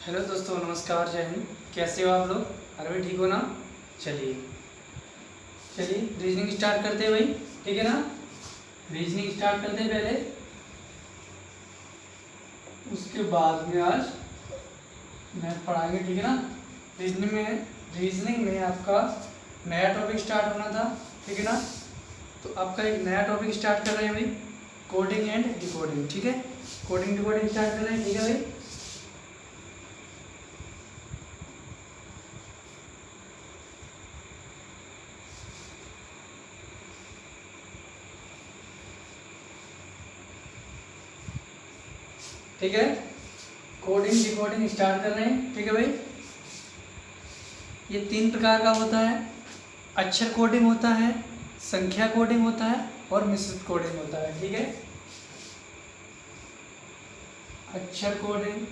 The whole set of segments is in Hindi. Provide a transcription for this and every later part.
हेलो दोस्तों, नमस्कार, जय हिंद। कैसे हो आप लोग? अरे ठीक हो ना? चलिए चलिए रीजनिंग स्टार्ट करते हैं भाई। ठीक है ना? रीजनिंग स्टार्ट करते हैं पहले, उसके बाद में आज मैथ पढ़ाएंगे। ठीक है ना? रीजनिंग में आपका नया टॉपिक स्टार्ट होना था। ठीक है ना? तो आपका एक नया टॉपिक स्टार्ट कर रहे हैं भाई, कोडिंग एंड डिकोडिंग। ठीक है, कोडिंग डिकोडिंग स्टार्ट कर रहे हैं। ठीक है भाई, ठीक है, कोडिंग डिकोडिंग स्टार्ट कर रहे हैं। ठीक है भाई, ये 3 प्रकार का होता है। अक्षर कोडिंग होता है, संख्या कोडिंग होता है और मिश्रित कोडिंग होता है। ठीक है, अक्षर कोडिंग,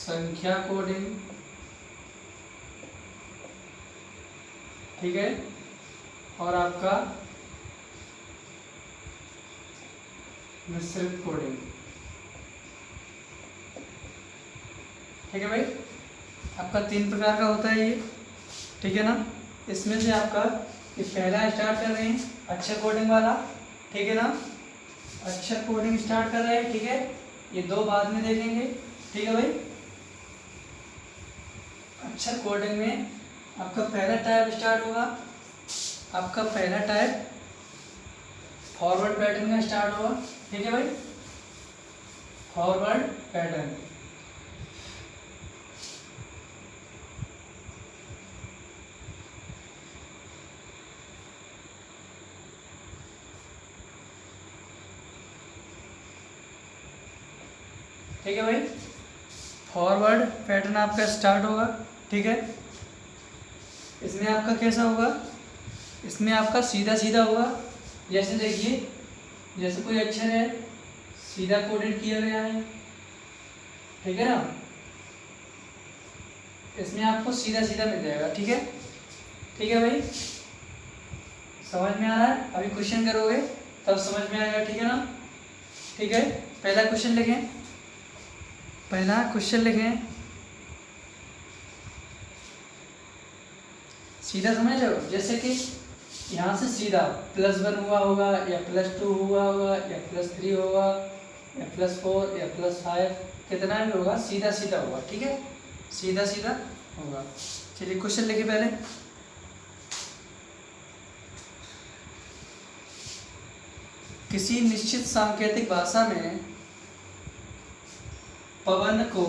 संख्या कोडिंग, ठीक है, और आपका मिश्रित कोडिंग। ठीक है भाई, आपका 3 प्रकार का होता है ये। ठीक है ना? इसमें से आपका ये पहला स्टार्ट कर रहे हैं, अक्षर कोडिंग वाला। ठीक है ना? अक्षर कोडिंग स्टार्ट कर रहे हैं। ठीक है, ये 2 बाद में देखेंगे। ठीक है भाई, अक्षर कोडिंग में आपका पहला टाइप स्टार्ट होगा। आपका पहला टाइप फॉरवर्ड पैटर्न का स्टार्ट होगा। ठीक है भाई, फॉरवर्ड पैटर्न। ठीक है भाई, फॉरवर्ड पैटर्न आपका स्टार्ट होगा। ठीक है, इसमें आपका कैसा होगा? इसमें आपका सीधा सीधा होगा। जैसे देखिए, जैसे कोई अक्षर है, सीधा कोडेड किया गया है। ठीक है ना? इसमें आपको सीधा सीधा मिल जाएगा। ठीक है, ठीक है भाई, समझ में आ रहा है? अभी क्वेश्चन करोगे तब समझ में आएगा। ठीक है ना? ठीक है, पहला क्वेश्चन लिखें। पहला क्वेश्चन लिखें, सीधा समझ लो। जैसे कि यहाँ से सीधा +1 हुआ होगा, या +2 हुआ होगा, या +3 होगा, या +4 या +5, कितना भी होगा, सीधा सीधा होगा। ठीक है, सीधा सीधा होगा। चलिए क्वेश्चन लिखिए पहले। किसी निश्चित सांकेतिक भाषा में पवन को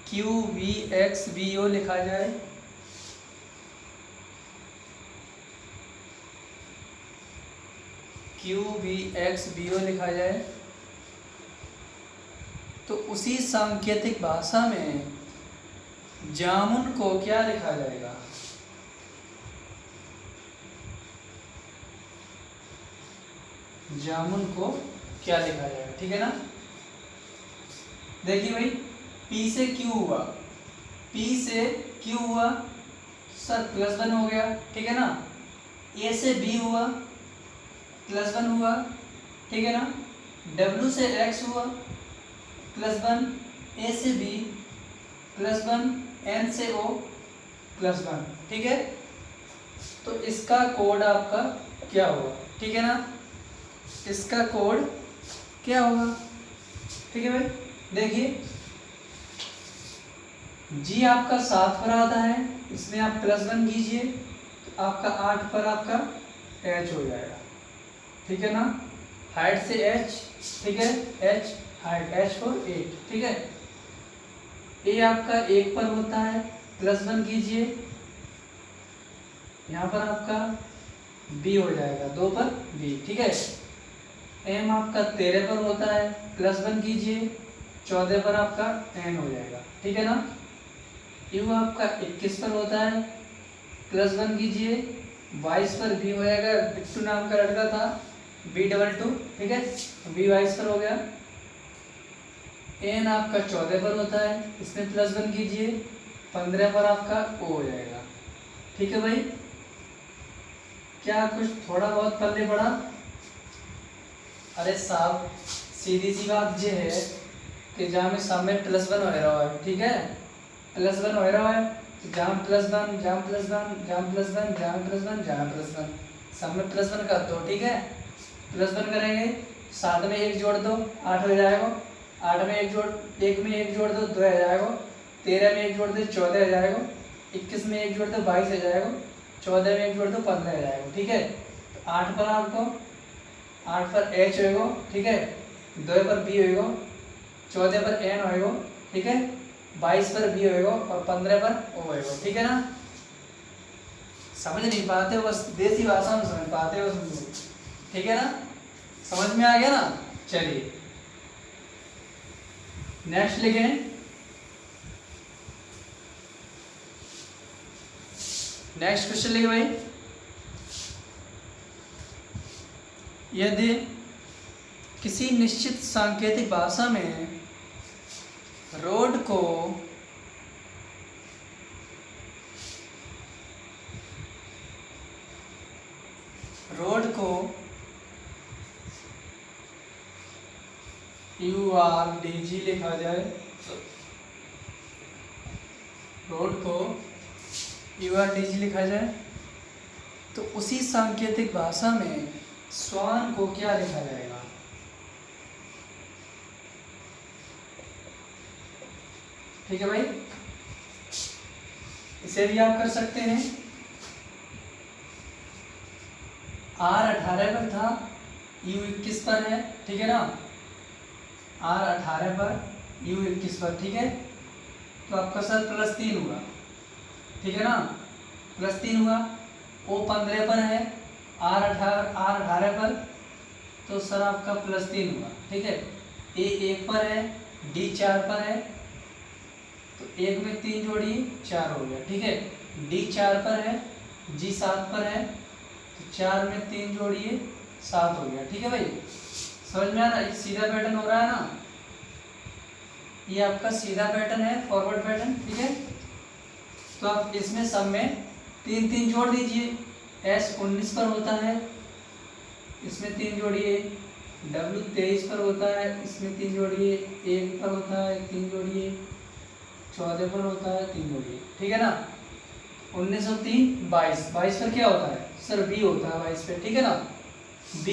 QVXBO लिखा जाए। QVXBO लिखा जाए तो उसी सांकेतिक भाषा में जामुन को क्या लिखा जाएगा? जामुन को क्या लिखा जाएगा? ठीक है ना? देखिए भाई, P से Q हुआ, P से Q हुआ सर, +1 हो गया। ठीक है ना? A से B हुआ, +1 हुआ। ठीक है ना? W से X हुआ, +1, A से B +1, N से O +1। ठीक है, तो इसका कोड आपका क्या होगा? ठीक है ना? इसका कोड क्या होगा? ठीक है भाई, देखिए, G आपका 7 पर आता है, इसमें आप +1 कीजिए तो आपका 8 पर आपका H हो जाएगा। ठीक है ना? हाइट से H, ठीक है, H हाइट, H for 8। ठीक है, A आपका 1 पर होता है, +1 कीजिए, यहाँ पर आपका B हो जाएगा, 2 पर B। ठीक है, M आपका 13 पर होता है, +1 कीजिए, 14 पर आपका N हो जाएगा। ठीक है ना? U आपका 21 पर होता है, +1 कीजिए, 22 पर बी हो जाएगा, बिट्टू नाम का लड़का था, B22, ठीक है, बी 22 पर हो गया। एन आपका 14 पर होता है, इसमें +1 कीजिए, 15 पर आपका ओ हो जाएगा। ठीक है भाई, क्या कुछ थोड़ा बहुत पल्ले पड़ा? अरे साहब सीधी सी बात ये है कि जहाँ में सामने +1 हो रहा है, ठीक है, +1 हो रहा है, तो जहाँ +1 जहाँ +1 जहाँ +1 जहाँ +1 जहाँ +1 सामने +1 कर दो, ठीक है, +1 करेंगे, 7 में 1 जोड़ दो 8 हो जाएगा, 8 में 1 में 1 जोड़ दो 2 हो जाएगा, 13 में 1 जोड़ दो 14 हो जाएगा, 21 में 1 जोड़ दो 22 हो जाएगा, 14 में 1 जोड़ दो 15 हो जाएगा। ठीक है, तो 8 पर आपको 8 पर H होएगा, ठीक है, 2 पर B होएगा, 14 पर N होएगा, ठीक है, 22 पर B होएगा और 15 पर O होएगा। ठीक है ना, समझ नहीं पाते हो, बस देसी भाषा में समझ पाते हो तुम लोग। ठीक है ना, समझ में आ गया ना? चलिए नेक्स्ट लिखें, नेक्स्ट क्वेश्चन लिखे भाई। यदि किसी निश्चित सांकेतिक भाषा में रोड को URDG लिखा जाए, रोड को URDG लिखा जाए, तो उसी सांकेतिक भाषा में स्वान को क्या लिखा जाएगा? ठीक है भाई, इसे भी आप कर सकते हैं। R18 पर था, U21 पर है, ठीक है ना, R18 पर U21 पर, ठीक है, तो आपका सर +3 हुआ, ठीक है ना, +3 हुआ। O15 पर है, R18 पर, तो सर आपका +3 हुआ, ठीक है। A1 पर है, D4 पर है, तो 1 में 3 जोड़िए 4 हो गया, ठीक है। D4 पर है, G7 पर है, तो 4 में 3 जोड़िए 7 हो गया, ठीक है भाई। समझ में आ रहा है? सीधा पैटर्न हो रहा है ना, ये आपका सीधा पैटर्न है, फॉरवर्ड पैटर्न, ठीक है। तो आप इसमें सब में 3 जोड़ दीजिए। S19 पर होता है, इसमें 3 जोड़िए, W23 पर होता है, इसमें 3 जोड़िए, 1 पर होता है 3 जोड़िए, 14 पर होता है 3 जोड़िए, ठीक है ना। 19 और 3 22, 22 पर क्या होता है सर? B होता है 22 पे, ठीक है ना, B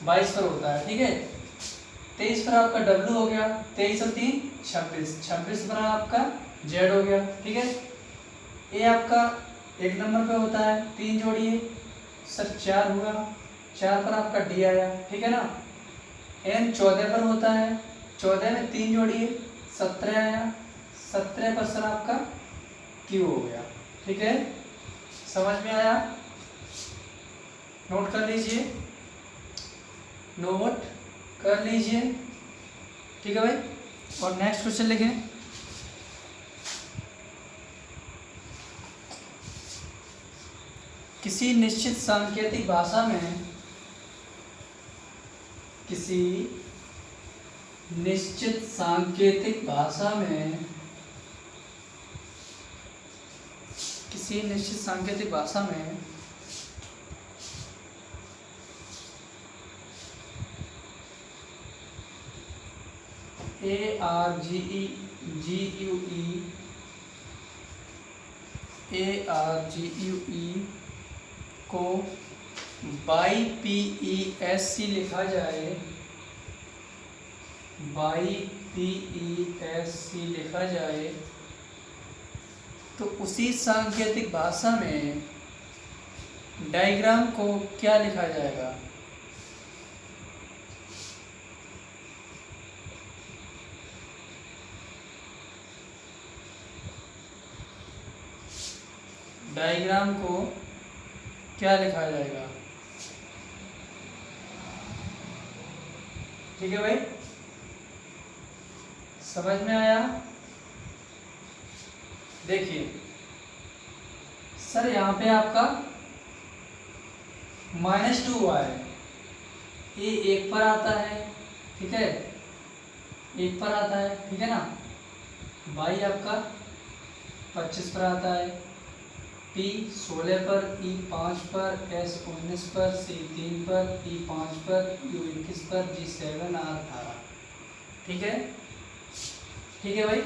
22 पर होता है, ठीक है। 23 पर आपका W हो गया, 23 और 3 26, 26 पर आपका Z हो गया, ठीक है। ये आपका 1 नंबर पे होता है, 3 जोड़िए सर 4 हुआ, 4 पर आपका D आया, ठीक है ना। N 14 पर होता है, 14 में 3 जोड़िए 17 आया, 17 पर सर आपका Q हो गया, ठीक है। समझ में आया? नोट कर लीजिए, नोट कर लीजिए, ठीक है भाई। और नेक्स्ट क्वेश्चन लिखें, किसी निश्चित सांकेतिक भाषा में किसी निश्चित सांकेतिक भाषा में ARGUE को BIPESC लिखा जाए, BIPESC लिखा जाए, तो उसी सांकेतिक भाषा में डायग्राम को क्या लिखा जाएगा? डायग्राम को क्या लिखा जाएगा? ठीक है भाई, समझ में आया? देखिए सर यहाँ पे आपका -2 हुआ है, ये 1 पर आता है, ठीक है, 1 पर आता है, ठीक है ना। y आपका 25 पर आता है, p 16 पर, e 5 पर, s 19 पर, c 3 पर, e 5 पर, u 21 पर, g 7, r 18, ठीक है, ठीक है भाई।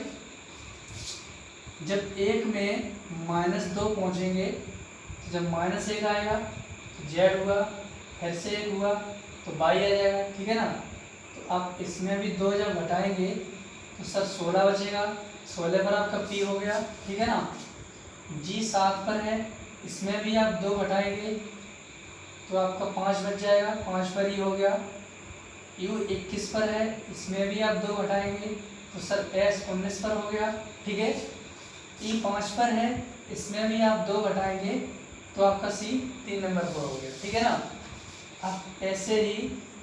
जब 1 में -2 पहुंचेंगे तो जब -1 आएगा तो z हुआ, फिर से 1 हुआ तो y आ जाएगा, ठीक है ना। तो आप इसमें भी 2 जब घटाएंगे तो सर 16 बचेगा, 16 पर आपका p हो गया, ठीक है ना। g 7 पर है, इसमें भी आप 2 घटाएंगे तो आपका 5 बच जाएगा, 5 पर e हो गया। u 21 पर है, इसमें भी आप 2 घटाएंगे तो सर s 19 पर हो गया, ठीक है। e 5 पर है, इसमें भी आप 2 घटाएंगे तो आपका c 3 नंबर पर हो गया, ठीक है ना। आप ऐसे ही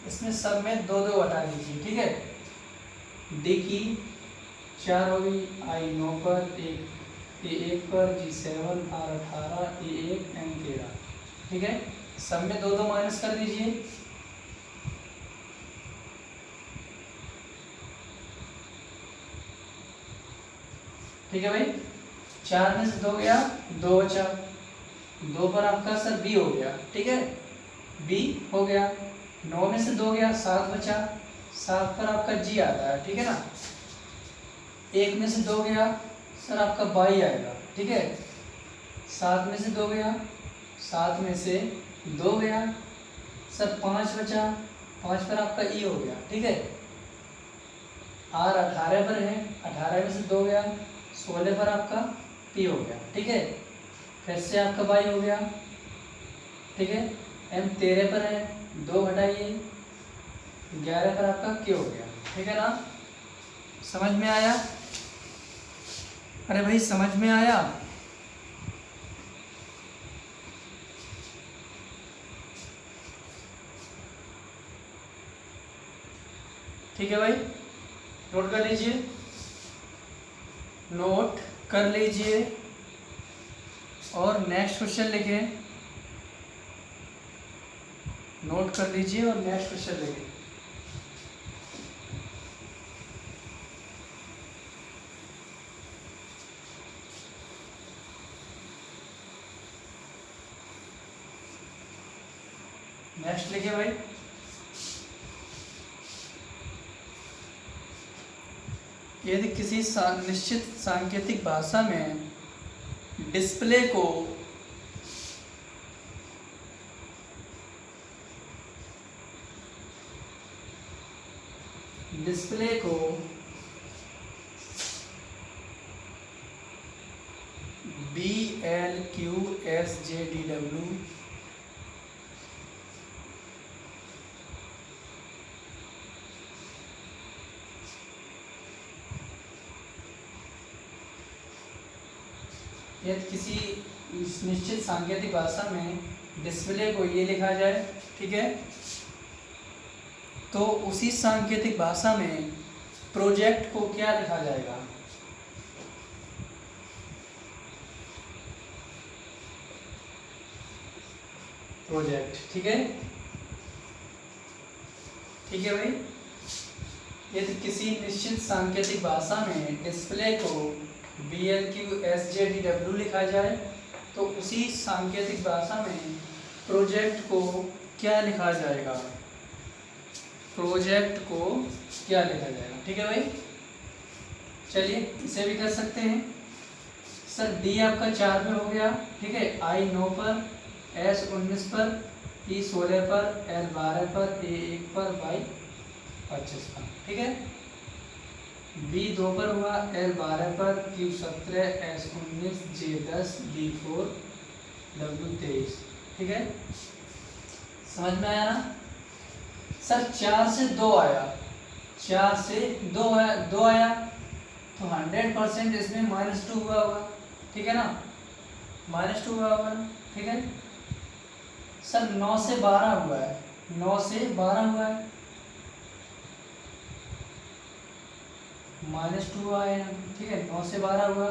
इसमें सब में 2-2 घटा दीजिए, ठीक है। d की 4 होगी, i 9 पर, a 1 पर, g 7, r 18, a 1, m 13, ठीक है। सब में 2-2 माइनस कर दीजिए, ठीक है भाई। 4 में से 2 गया, 2 बचा, 2 पर आपका सर b हो गया, ठीक है, b हो गया। 9 में से 2 गया, 7 बचा, 7 पर आपका g आता है, ठीक है ना। 1 में से 2 गया सर आपका y आएगा, ठीक है। 7 में से 2 गया, 7 में से 2 गया सर 5 बचा, 5 पर आपका e हो गया, ठीक है। r 18 पर है, 18 में से 2 गया, 16 पर आपका p हो गया, ठीक है। फिर से आपका y हो गया, ठीक है। m 13 पर है, 2 घटाइए, 11 पर आपका q हो गया, ठीक है ना। समझ में आया? अरे भाई समझ में आया? ठीक है भाई, नोट कर लीजिए, नोट कर लीजिए और नेक्स्ट क्वेश्चन लिखें, नोट कर लीजिए और नेक्स्ट क्वेश्चन लिखें। नेक्स्ट लिखिए भाई, यदि किसी निश्चित सांकेतिक भाषा में डिस्प्ले को BLQSJDW यदि किसी निश्चित सांकेतिक भाषा में डिस्प्ले को ये लिखा जाए, ठीक है, तो उसी सांकेतिक भाषा में प्रोजेक्ट को क्या लिखा जाएगा? प्रोजेक्ट, ठीक है, ठीक है भाई। यदि किसी निश्चित सांकेतिक भाषा में डिस्प्ले को BLQSJDW लिखा जाए तो उसी सांकेतिक भाषा में प्रोजेक्ट को क्या लिखा जाएगा? प्रोजेक्ट को क्या लिखा जाएगा, ठीक है भाई। चलिए इसे भी कर सकते हैं सर। D आपका 4 पे हो गया, ठीक है, I 9 पर, S 19 पर, E 16 पर, L 12 पर, A 1 पर, Y 25 पर, ठीक है। B 2 पर हुआ, L 12 पर, Q 17, S 19, J 10, D 4, W 23, ठीक है। समझ में आया ना सर? 4 से 2 आया, 4 से 2 आया, 2 आया तो 100% इसमें -2 हुआ होगा, ठीक है ना, -2 हुआ होगा ना, ठीक है। सर 9 से 12 हुआ है, 9 से 12 हुआ है, -2 आया, ठीक है। 9 से 12 हुआ,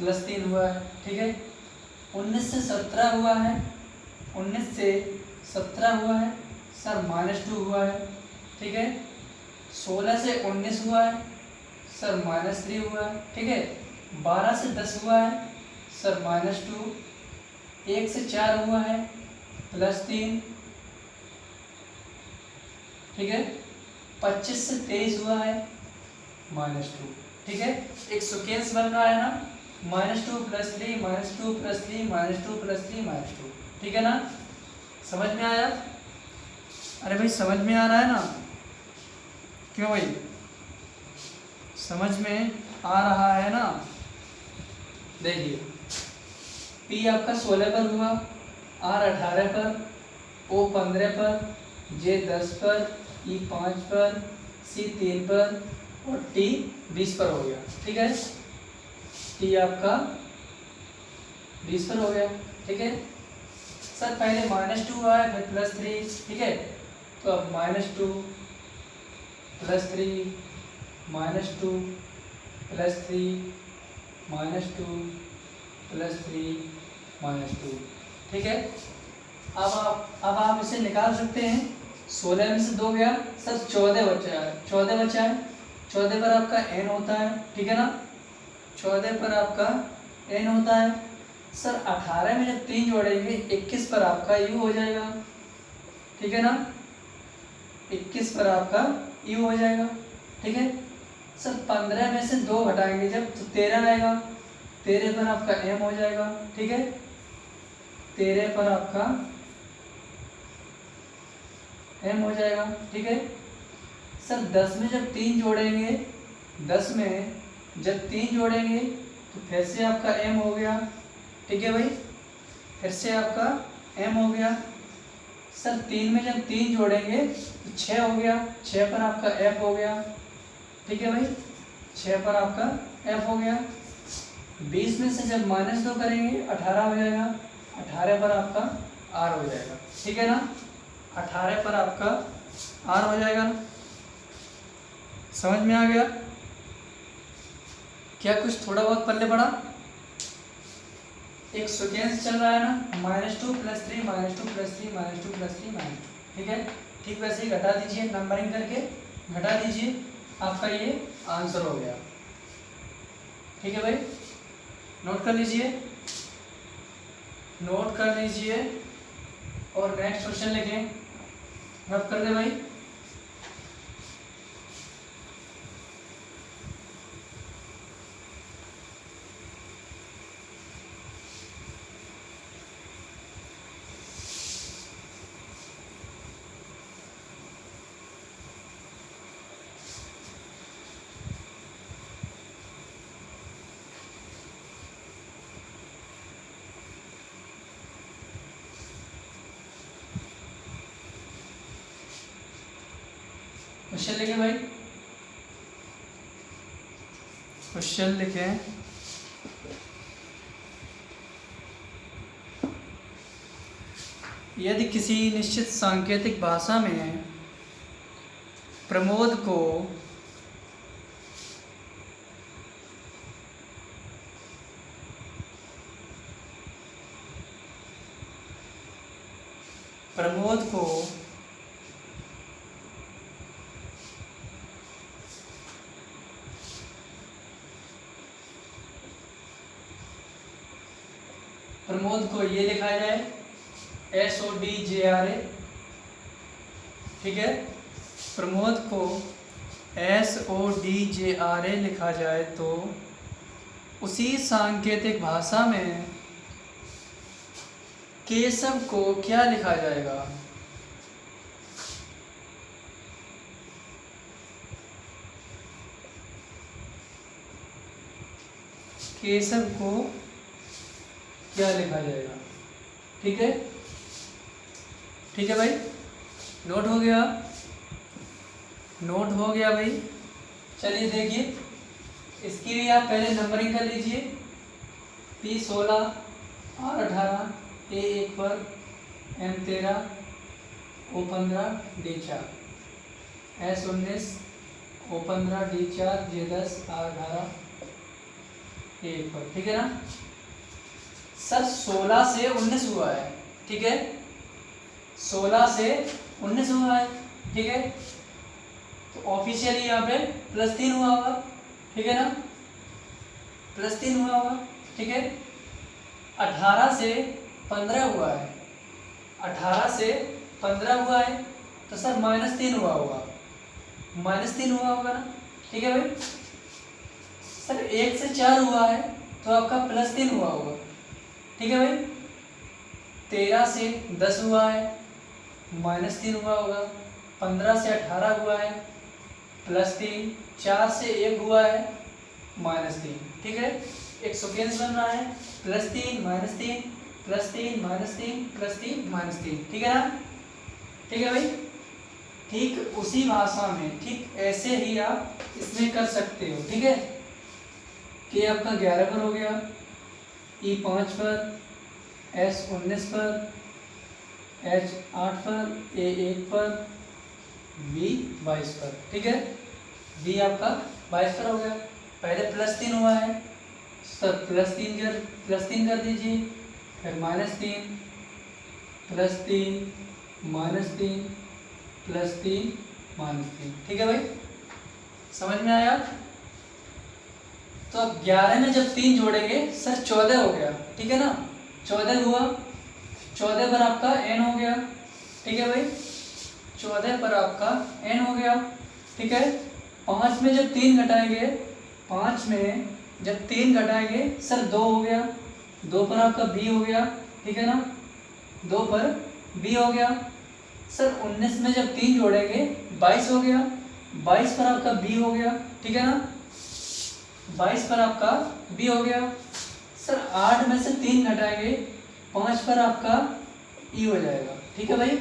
+3 हुआ है, ठीक है। 19 से 17 हुआ है, 19 से 17 हुआ है सर -2 हुआ है, ठीक है। 16 से 19 हुआ है सर -3 हुआ है, ठीक है। 12 से 10 हुआ है सर -2, 1 से 4 हुआ है +3, ठीक है। 25 से 23 हुआ है -2, ठीक है। एक सीक्वेंस बन रहा है ना, -2 + 3 -2 + 3 -2 + 3 -2, ठीक है ना। समझ में आया? अरे भाई समझ में आ रहा है ना? क्यों भाई, समझ में आ रहा है ना? देखिए P आपका 16 पर हुआ, R 18 पर, O 15 पर, J 10 पर, E 5 पर, C 3 पर और T 20 पर हो गया, ठीक है। T आपका 20 पर हो गया, ठीक है। सर पहले -2 हुआ है फिर +3, ठीक है। तो अब -2 +3 -2 +3 -2 +3 -2, ठीक है। अब आप इसे निकाल सकते हैं। 16 में से 2 गया सर 14 बचा है, 14 बचा है। 14 पर आपका n होता है, ठीक है ना। 14 पर आपका n होता है सर। 18 में जब 3 जोड़ेंगे 21 पर आपका u हो जाएगा, ठीक है ना। 21 पर आपका u हो जाएगा, ठीक है। सर 15 में से 2 घटाएंगे जब तो 13 आएगा। 13 पर आपका m हो जाएगा, ठीक है। 13 पर आपका m हो जाएगा, ठीक है। सर 10 में जब 3 जोड़ेंगे, 10 में जब 3 जोड़ेंगे तो फिर से आपका m हो गया, ठीक है भाई। फिर से आपका m हो गया। सर 3 में जब 3 जोड़ेंगे तो 6 हो गया, 6 पर आपका f हो गया, ठीक है भाई। 6 पर आपका f हो गया। 20 में से जब -2 करेंगे 18 हो जाएगा, 18 पर आपका r हो जाएगा, ठीक है ना। 18 पर आपका r हो जाएगा ना। समझ में आ गया क्या? कुछ थोड़ा बहुत पल्ले पड़ा। एक सीक्वेंस चल रहा है ना, -2 + 3 -2 + 3 -2 + 3 -2, ठीक है। ठीक वैसे ही घटा दीजिए, नंबरिंग करके घटा दीजिए, आपका ये आंसर हो गया, ठीक है भाई। नोट कर लीजिए, नोट कर लीजिए और नेक्स्ट क्वेश्चन लिखें। रब कर दे भाई। क्वेश्चन लिखे भाई, क्वेश्चन लिखें। यदि किसी निश्चित सांकेतिक भाषा में प्रमोद को ये लिखा जाए SODJRA, ठीक है। प्रमोद को SODJRA लिखा जाए तो उसी सांकेतिक भाषा में केशव को क्या लिखा जाएगा? केशव को क्या लिखा जाएगा? ठीक है, ठीक है भाई। नोट हो गया, नोट हो गया भाई। चलिए देखिए, इसकी भी आप पहले नंबरिंग कर लीजिए। P16 R18 A1 पर M13 O15 D4 S19 O15 D4 J10 R18 A1 पर, ठीक है ना। सर 16 से 19 हुआ है, ठीक है। 16 से 19 हुआ है, ठीक है। तो ऑफिशियली यहाँ पे +3 हुआ होगा, ठीक है ना, +3 हुआ होगा, ठीक है। 18 से 15 हुआ है, 18 से 15 हुआ है, तो सर -3 हुआ होगा, -3 हुआ होगा ना, ठीक है भाई। सर 1 से 4 हुआ है तो आपका +3 हुआ होगा, ठीक है भाई। 13 से 10 हुआ है, -3 हुआ होगा। 15 से 18 हुआ है, +3। 4 से 1 हुआ है, -3, ठीक है। एक सेकेंड बन रहा है, +3 -3 +3 -3 +3 -3, ठीक है ना, ठीक है भाई। ठीक उसी भाषा में ठीक ऐसे ही आप इसमें कर सकते हो, ठीक है। कि आपका 11 पर हो गया, E5 पर, S19 पर, H8 पर, A1 पर, B22 पर, ठीक है। B आपका 22 पर हो गया। पहले +3 हुआ है, सर +3 कर दीजिए, फिर -3 +3 -3 +3 -3, ठीक है भाई, समझ में आया। तो अब 11 में जब 3 जोड़ेंगे सर 14 हो गया, ठीक है ना, 14 हुआ। 14 पर आपका n हो गया, ठीक है भाई, 14 पर आपका n हो गया, ठीक है। 5 में जब 3 घटाएंगे, 5 में जब 3 घटाएंगे सर 2 हो गया, 2 पर आपका b हो गया, ठीक है ना, 2 पर b हो गया। सर 19 में जब 3 जोड़ेंगे 22 हो गया, 22 पर आपका b हो गया, ठीक है ना, 22 पर आपका b हो गया। सर 8 में से 3 घटाएंगे, 5 पर आपका e हो जाएगा, ठीक है भाई,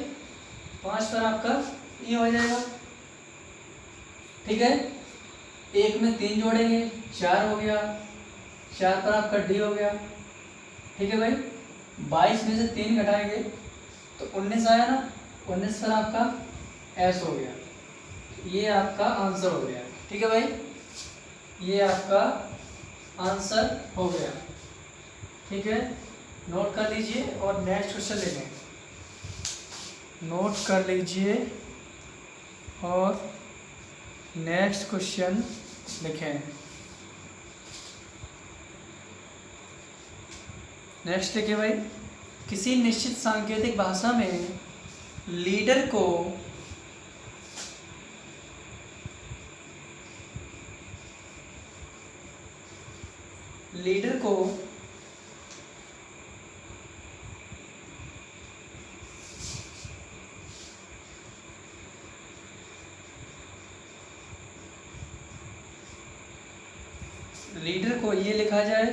5 पर आपका e हो जाएगा, ठीक है। 1 में 3 जोड़ेंगे 4 हो गया, 4 पर आपका d हो गया, ठीक है भाई। 22 में से 3 घटाएंगे तो 19 आया ना, 19 पर आपका s हो गया। ये आपका आंसर हो गया, ठीक है भाई, ये आपका आंसर हो गया, ठीक है। नोट कर लीजिए और नेक्स्ट क्वेश्चन लेंगे, नोट कर लीजिए और नेक्स्ट क्वेश्चन लिखें। नेक्स्ट लिखिए भाई, किसी निश्चित सांकेतिक भाषा में लीडर को ये लिखा जाए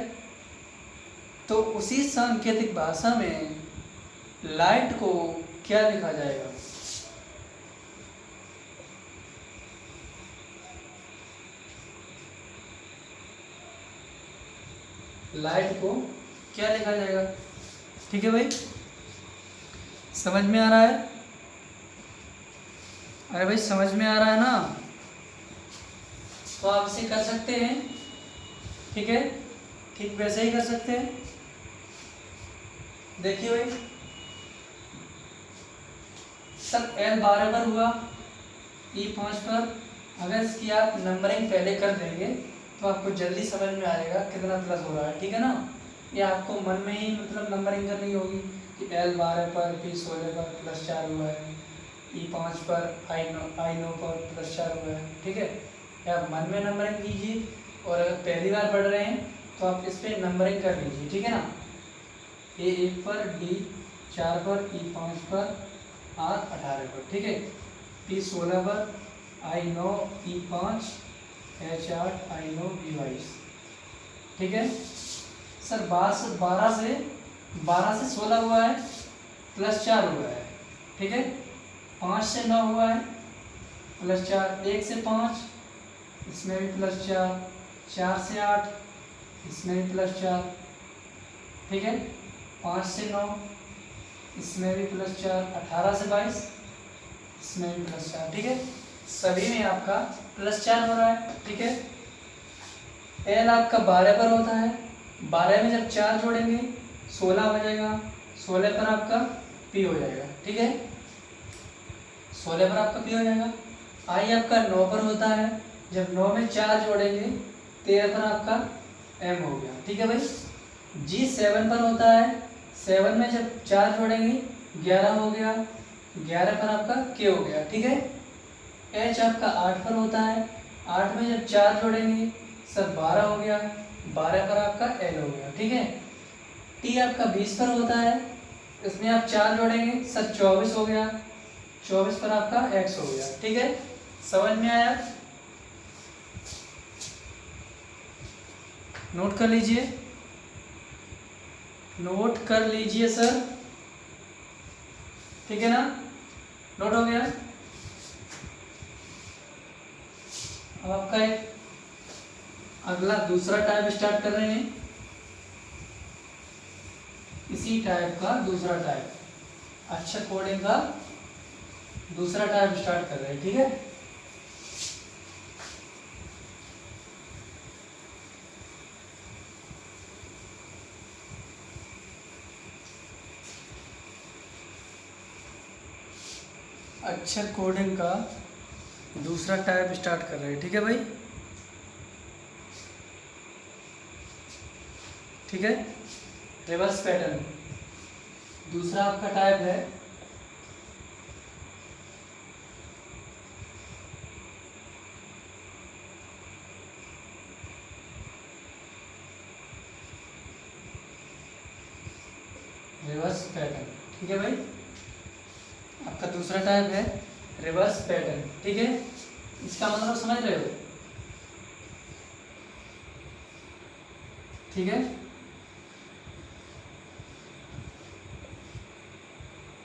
तो उसी सांकेतिक भाषा में लाइट को क्या लिखा जाएगा। लाइट को क्या लिखा जाएगा, ठीक है भाई, समझ में आ रहा है। अरे भाई समझ में आ रहा है ना, तो आप इसे कर सकते हैं, ठीक है, ठीक वैसे ही कर सकते हैं। देखिए भाई, सब L12 पर हुआ, E5 पर, अगर इसकी आप नंबरिंग पहले कर देंगे तो आपको जल्दी समझ में आ जाएगा कितना प्लस हो रहा है, ठीक है ना। ये आपको मन में ही मतलब नंबरिंग करनी होगी कि L12 पर P16 पर +4 हुआ है, E5 पर I9 पर +4 हुआ है, ठीक है। या आप मन में नंबरिंग कीजिए, और अगर पहली बार पढ़ रहे हैं तो आप इस पर नंबरिंग कर लीजिए, ठीक है ना। A1 पर, D4 पर, E5 पर, R18 पर, ठीक है। P16 पर, I9 E5, H8 I9 E22, ठीक है। सर 12 से 16 हुआ है, +4 हुआ है, ठीक है। 5 से 9 हुआ है, +4। 1 से 5 इसमें भी +4, 4 से 8 इसमें भी +4, ठीक है। 5 से 9 इसमें भी +4, 18 से 22 इसमें भी +4, ठीक है। सभी में आपका +4 हो रहा है, ठीक है। L आपका 12 पर होता है, 12 में जब 4 जोड़ेंगे 16 हो जाएगा, 16 पर आपका P हो जाएगा, ठीक है। 16 पर आपका पी हो जाएगा। आई आपका 9 पर होता है, जब 9 में 4 जोड़ेंगे 13 पर आपका एम हो गया। ठीक है भाई। जी 7 पर होता है, 7 में जब 4 जोड़ेंगे 11 हो गया, 11 पर आपका के हो गया। ठीक है। एच आपका 8 पर होता है, 8 में जब 4 जोड़ेंगे सर 12 हो गया, 12 पर आपका एल हो गया। ठीक है। टी आपका 20 पर होता है, इसमें आप 4 जोड़ेंगे सर 24 हो गया, 24 पर आपका एक्स हो गया। ठीक है। समझ में आया? नोट कर लीजिए, नोट कर लीजिए सर। ठीक है ना, नोट हो गया। अब आपका एक अगला दूसरा टाइप स्टार्ट कर रहे हैं, इसी टाइप का दूसरा टाइप, अक्षर कोडिंग का दूसरा टाइप स्टार्ट कर रहे हैं। ठीक है। अक्षर कोडिंग का दूसरा टाइप स्टार्ट कर रहे हैं। ठीक है भाई। ठीक है। रिवर्स पैटर्न दूसरा आपका टाइप है। Reverse pattern. ठीक है भाई। आपका दूसरा टाइप है रिवर्स पैटर्न। ठीक है। इसका मतलब समझ रहे हो? ठीक है।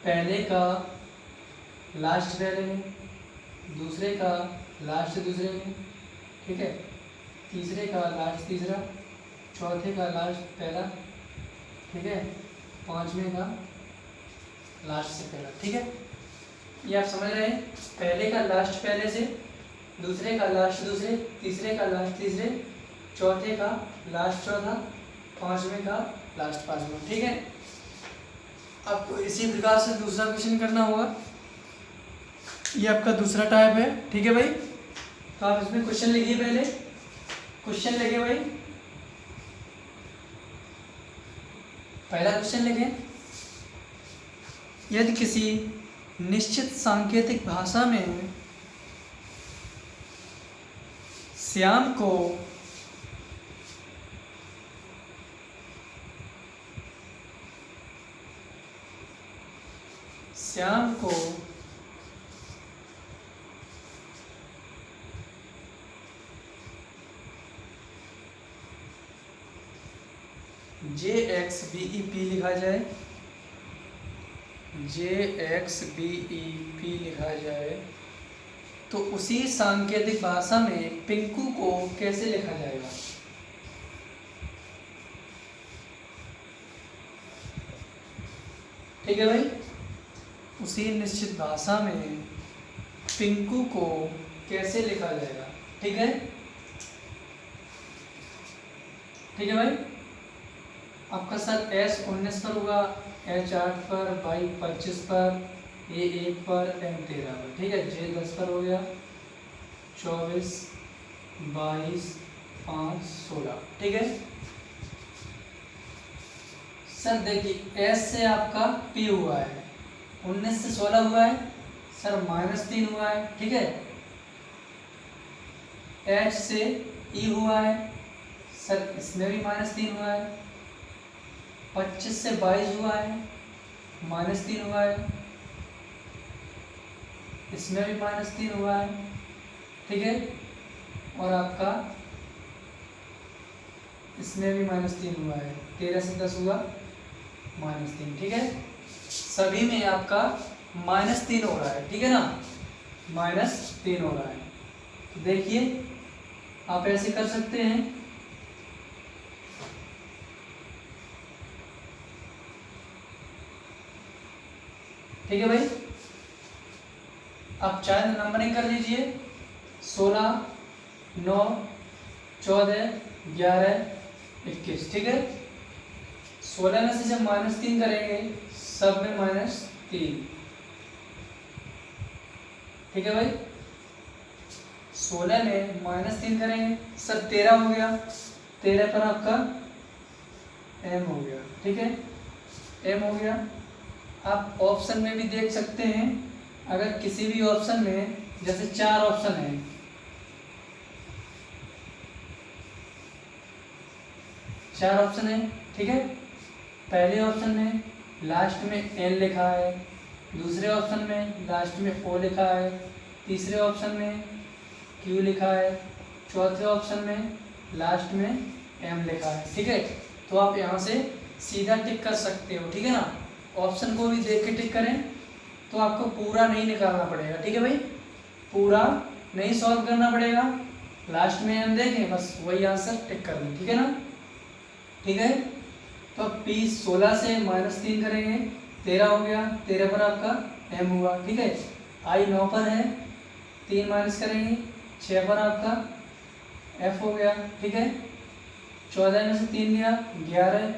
पहले का लास्ट पहले में, दूसरे का लास्ट दूसरे में। ठीक है। तीसरे का लास्ट तीसरा, चौथे का लास्ट पहला। ठीक है। पांचवें का लास्ट से पहला। ठीक है। ये आप समझ रहे हैं? पहले का लास्ट पहले से, दूसरे का लास्ट दूसरे, तीसरे का लास्ट तीसरे, चौथे का लास्ट चौथा, पांचवें का लास्ट पांचवा। ठीक है। आपको इसी प्रकार से दूसरा क्वेश्चन करना होगा। ये आपका दूसरा टाइप है। ठीक है भाई। तो आप इसमें क्वेश्चन लिखिए, पहले क्वेश्चन लिखिए भाई। पहला क्वेश्चन लिखें, यदि किसी निश्चित सांकेतिक भाषा में श्याम को जे एक्स बी ई पी लिखा जाए, जे एक्स बी ई पी लिखा जाए, तो उसी सांकेतिक भाषा में पिंकू को कैसे लिखा जाएगा? ठीक है भाई। उसी निश्चित भाषा में पिंकू को कैसे लिखा जाएगा? ठीक है। ठीक है भाई। आपका सर एस 19 पर होगा, एच 8 पर, वाई 25 पर, ए 1 पर, एम 13 पर। ठीक है। जे 10 पर हो गया, 24, 22, 5, 16। ठीक है। सर देखिए एस से आपका पी हुआ है, 19 से 16 हुआ है सर, -3 हुआ है। ठीक है। एच से ई हुआ है सर, इसमें भी -3 हुआ है। 25 से 22 हुआ है, -3 हुआ है, इसमें भी -3 हुआ है। ठीक है। और आपका इसमें भी -3 हुआ है, 13 से 10 हुआ -3। ठीक है। सभी में आपका -3 हो रहा है। ठीक है ना, -3 हो रहा है। तो देखिए आप ऐसे कर सकते हैं, ठीक है भाई। आप चाहे नंबरिंग कर लीजिए, 16, 9, 14, 11, 21। ठीक है। 16 में से जब -3 करेंगे सब में -3, ठीक है भाई। 16 में -3 करेंगे सर 13 हो गया, 13 पर आपका m हो गया, ठीक है, m हो गया। आप ऑप्शन में भी देख सकते हैं, अगर किसी भी ऑप्शन में जैसे 4 ऑप्शन है, 4 ऑप्शन है, ठीक है। पहले ऑप्शन में लास्ट में n लिखा है, दूसरे ऑप्शन में लास्ट में o लिखा है, तीसरे ऑप्शन में q लिखा है, चौथे ऑप्शन में लास्ट में m लिखा है, ठीक है। तो आप यहाँ से सीधा टिक कर सकते हो, ठीक है ना। ऑप्शन को भी देख के टिक करें तो आपको पूरा नहीं निकालना पड़ेगा, ठीक है भाई, पूरा नहीं सॉल्व करना पड़ेगा। लास्ट में हम देखें बस वही आंसर टिक कर दें, ठीक है ना, ठीक है। तो अब P 16 से -3 करेंगे, 13 हो गया, 13 पर आपका m हुआ, ठीक है। I 9 पर है, 3 माइनस करेंगे, 6 पर आपका f हो गया, ठीक है। 14 में से 3 गया 11,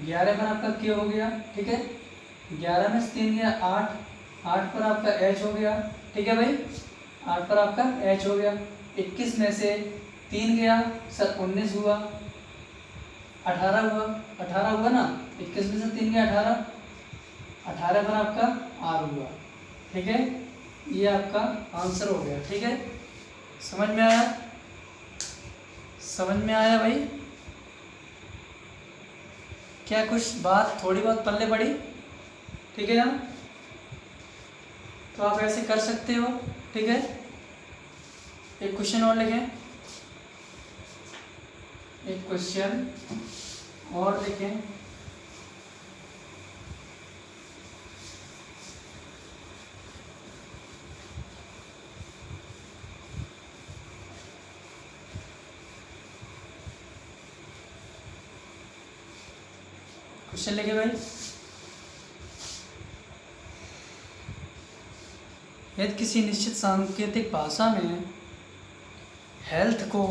11 पर आपका k हो गया, ठीक है। 11 में से 3 गया 8, 8 पर आपका h हो गया, ठीक है भाई, 8 पर आपका h हो गया। 21 में से 3 गया सर 19 हुआ, 18 हुआ, 18 हुआ ना, 21 में से 3 गया 18, 18 पर आपका r हुआ, ठीक है। ये आपका आंसर हो गया, ठीक है। समझ में आया, समझ में आया भाई, क्या कुछ बात थोड़ी बहुत पल्ले पड़ी, ठीक है ना। तो आप ऐसे कर सकते हो, ठीक है। एक क्वेश्चन और लिखें, एक क्वेश्चन और लिखें, क्वेश्चन लिखे भाई। यदि किसी निश्चित सांकेतिक भाषा में हेल्थ को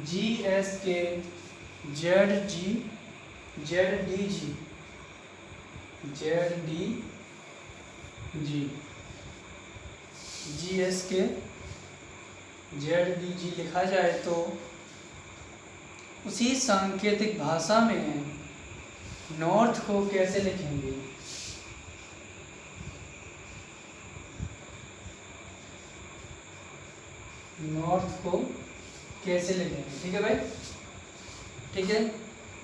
GSK ZDG लिखा जाए तो उसी सांकेतिक भाषा में नॉर्थ को कैसे लिखेंगे? नॉर्थ को कैसे लिखेंगे, ठीक है भाई, ठीक है।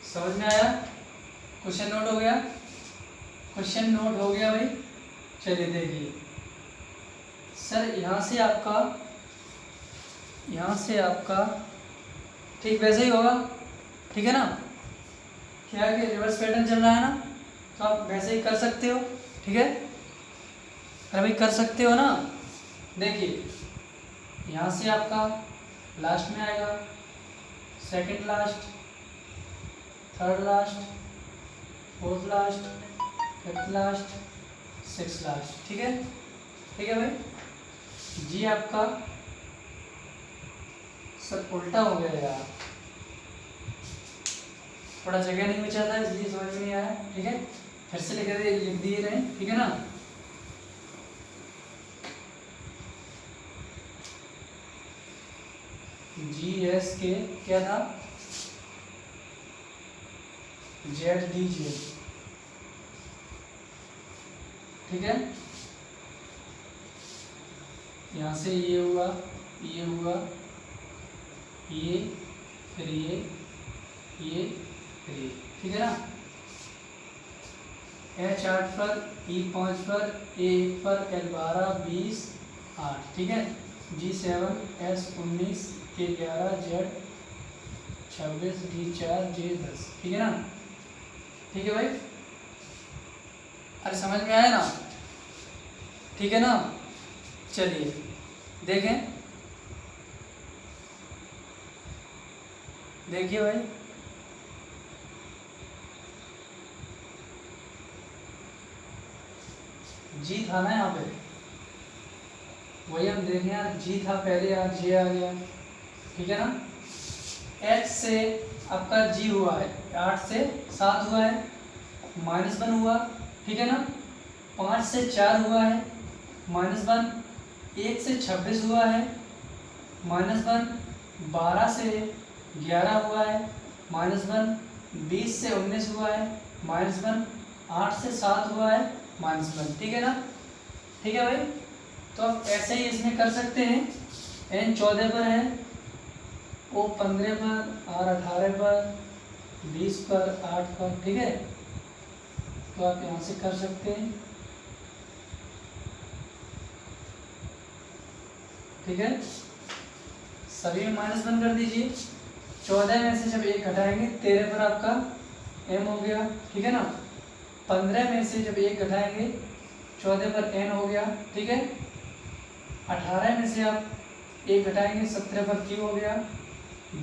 समझ में आया, क्वेश्चन नोट हो गया, क्वेश्चन नोट हो गया भाई। चलिए देखिए सर, यहाँ से आपका ठीक वैसे ही होगा, ठीक है ना। क्या है कि रिवर्स पैटर्न चल रहा है ना, तो आप वैसे ही कर सकते हो, ठीक है। अरे भाई कर सकते हो ना, देखिए यहाँ से आपका लास्ट में आएगा, second last, third last, fourth last, fifth last, six last, ठीक है, ठीक है भाई। जी आपका सब उल्टा हो गया यार, थोड़ा जगह नहीं बचा था इसलिए समझ में नहीं आया, ठीक है। फिर से लिख दिए रहे, ठीक है ना। GSK क्या था, ZDG, ठीक है। यहाँ से ये हुआ, ये हुआ, ये फिर ये फिर ये, ठीक है ना। H8 पर, E5 पर, A1 पर, L12, 20, 8, ठीक है। G7, S19, K11, Z26, D4, J10, ठीक है ना, ठीक है भाई। अरे समझ में आया ना, ठीक है ना। चलिए देखें, देखिए भाई जी था ना यहाँ पे, वही हम देखें यार, जी था पहले, यार जे आ गया, ठीक है ना। एच से आपका जी हुआ है, 8 से 7 हुआ है, -1 हुआ, ठीक है ना। 5 से 4 हुआ है, -1। 1 से 26 हुआ है, -1। 12 से 11 हुआ है, -1। 20 से 19 हुआ है, -1। 8 से 7 हुआ है, -1, ठीक है ना। ठीक है भाई, तो आप ऐसे ही इसमें कर सकते हैं। n 14 पर है, O 15 पर, R 18 पर, 20 पर, 8 पर, ठीक है। तो आप यहाँ से कर सकते हैं, ठीक है। सभी में -1 कर दीजिए। 14 में से जब 1 घटाएंगे, 13 पर आपका m हो गया, ठीक है ना। 15 में से जब 1 घटाएंगे, 14 पर n हो गया, ठीक है। 18 में से आप 1 घटाएंगे, 17 पर q हो गया।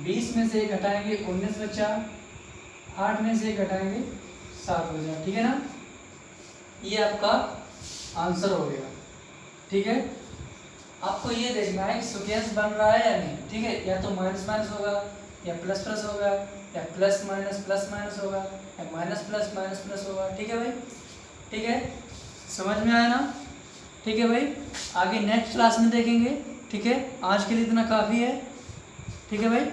20 में से 1 घटाएंगे, 19 बचा। 8 में से 1 घटाएंगे, 7 बचा, ठीक है ना। ये आपका आंसर हो गया, ठीक है। आपको ये देखना है कि सुकेंस बन रहा है या नहीं, ठीक है। या तो माइनस माइनस होगा, या प्लस प्लस होगा, या प्लस माइनस होगा, या माइनस प्लस होगा, ठीक है भाई। ठीक है, समझ में आया ना। ठीक है भाई, आगे नेक्स्ट क्लास में देखेंगे, ठीक है। आज के लिए इतना काफ़ी है, ठीक है भाई।